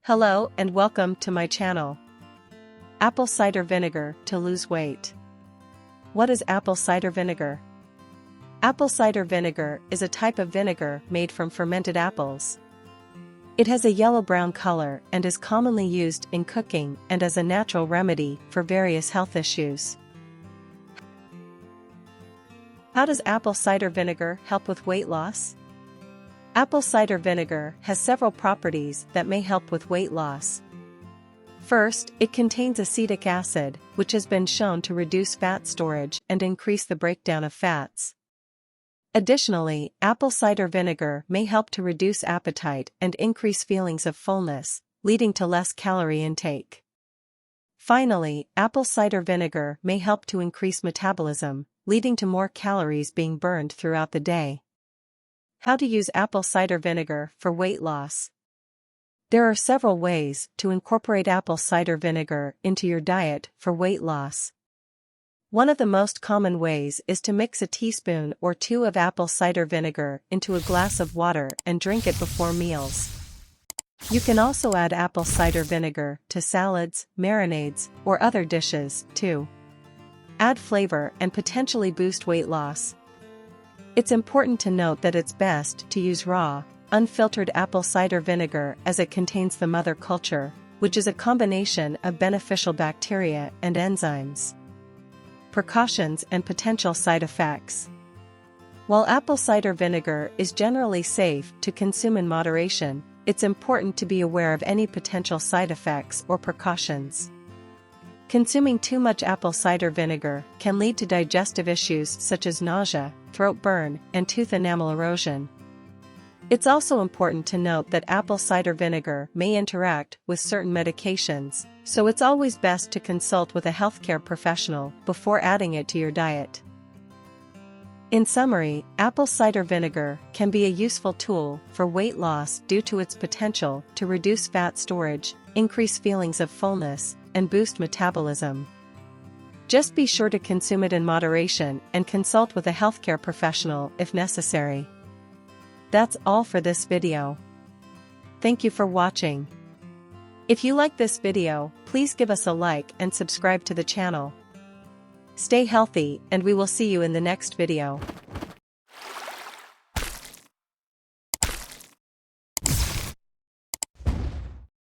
Hello and welcome to my channel. Apple cider vinegar to lose weight. What is apple cider vinegar? Apple cider vinegar is a type of vinegar made from fermented apples. It has a yellow-brown color and is commonly used in cooking and as a natural remedy for various health issues. How does apple cider vinegar help with weight loss? Apple cider vinegar has several properties that may help with weight loss. First, it contains acetic acid, which has been shown to reduce fat storage and increase the breakdown of fats. Additionally, apple cider vinegar may help to reduce appetite and increase feelings of fullness, leading to less calorie intake. Finally, apple cider vinegar may help to increase metabolism, leading to more calories being burned throughout the day. How to use apple cider vinegar for weight loss. There are several ways to incorporate apple cider vinegar into your diet for weight loss. One of the most common ways is to mix a teaspoon or two of apple cider vinegar into a glass of water and drink it before meals. You can also add apple cider vinegar to salads, marinades, or other dishes, to add flavor and potentially boost weight loss. It's important to note that it's best to use raw, unfiltered apple cider vinegar as it contains the mother culture, which is a combination of beneficial bacteria and enzymes. Precautions and potential side effects. While apple cider vinegar is generally safe to consume in moderation, it's important to be aware of any potential side effects or precautions. Consuming too much apple cider vinegar can lead to digestive issues such as nausea, throat burn, and tooth enamel erosion. It's also important to note that apple cider vinegar may interact with certain medications, so it's always best to consult with a healthcare professional before adding it to your diet. In summary, apple cider vinegar can be a useful tool for weight loss due to its potential to reduce fat storage, increase feelings of fullness, and boost metabolism. Just be sure to consume it in moderation and consult with a healthcare professional if necessary. That's all for this video. Thank you for watching. If you like this video, please give us a like and subscribe to the channel. Stay healthy, and we will see you in the next video.